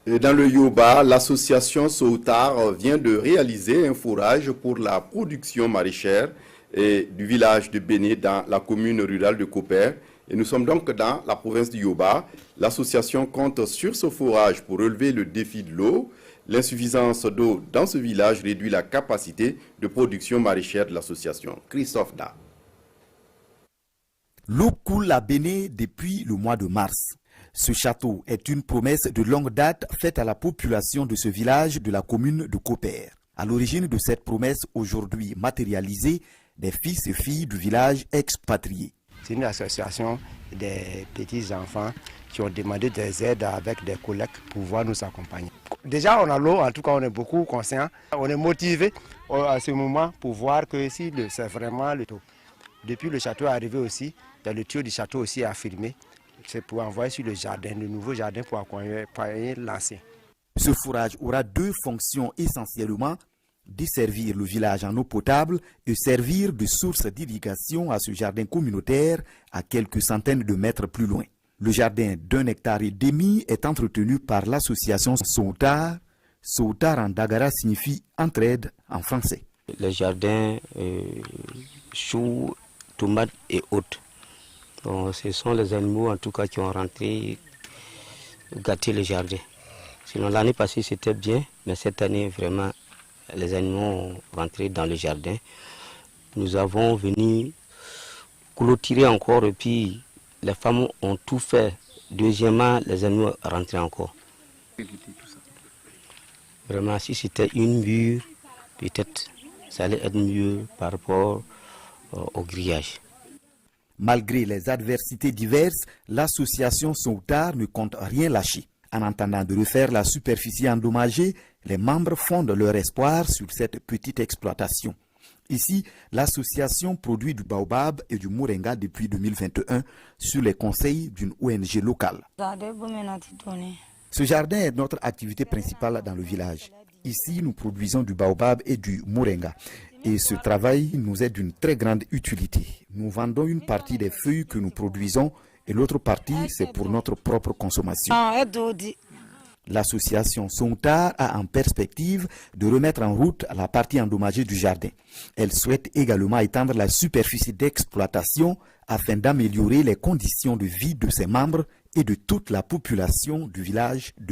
Dans le Yoba, l'association Soutar vient de réaliser un forage pour la production maraîchère du village de Béné dans la commune rurale de Koper. Et nous sommes donc dans la province du Yoba. L'association compte sur ce forage pour relever le défi de l'eau. L'insuffisance d'eau dans ce village réduit la capacité de production maraîchère de l'association. Christophe Da. L'eau coule à Béné depuis le mois de mars. Ce château est une promesse de longue date faite à la population de ce village de la commune de Koper. À l'origine de cette promesse aujourd'hui matérialisée, des fils et filles du village expatriés. C'est une association des petits-enfants qui ont demandé des aides avec des collègues pour pouvoir nous accompagner. Déjà, on a l'eau, en tout cas, on est beaucoup conscients. On est motivés à ce moment pour voir que si c'est vraiment le taux. Depuis le château est arrivé aussi, dans le tuyau du château aussi a filmé. C'est pour envoyer sur le jardin, le nouveau jardin pour accompagner l'ancien. Ce forage aura deux fonctions essentiellement: desservir le village en eau potable et servir de source d'irrigation à ce jardin communautaire à quelques centaines de mètres plus loin. Le jardin d'1,5 hectare est entretenu par l'association Soutar. Soutar en Dagara signifie entraide en français. Le jardin, choux, tomates et autres. Donc, ce sont les animaux en tout cas qui ont rentré, gâté le jardin. Sinon l'année passée c'était bien, mais cette année vraiment les animaux ont rentré dans le jardin. Nous avons venu clôturer encore et puis les femmes ont tout fait. Deuxièmement, les animaux rentraient encore. Vraiment, si c'était une mur, peut-être ça allait être mieux par rapport au grillage. Malgré les adversités diverses, l'association Soutar ne compte rien lâcher. En entendant de refaire la superficie endommagée, les membres fondent leur espoir sur cette petite exploitation. Ici, l'association produit du baobab et du moringa depuis 2021 sur les conseils d'une ONG locale. Ce jardin est notre activité principale dans le village. Ici, nous produisons du baobab et du moringa. Et ce travail nous est d'une très grande utilité. Nous vendons une partie des feuilles que nous produisons et l'autre partie, c'est pour notre propre consommation. L'association Soutar a en perspective de remettre en route la partie endommagée du jardin. Elle souhaite également étendre la superficie d'exploitation afin d'améliorer les conditions de vie de ses membres et de toute la population du village.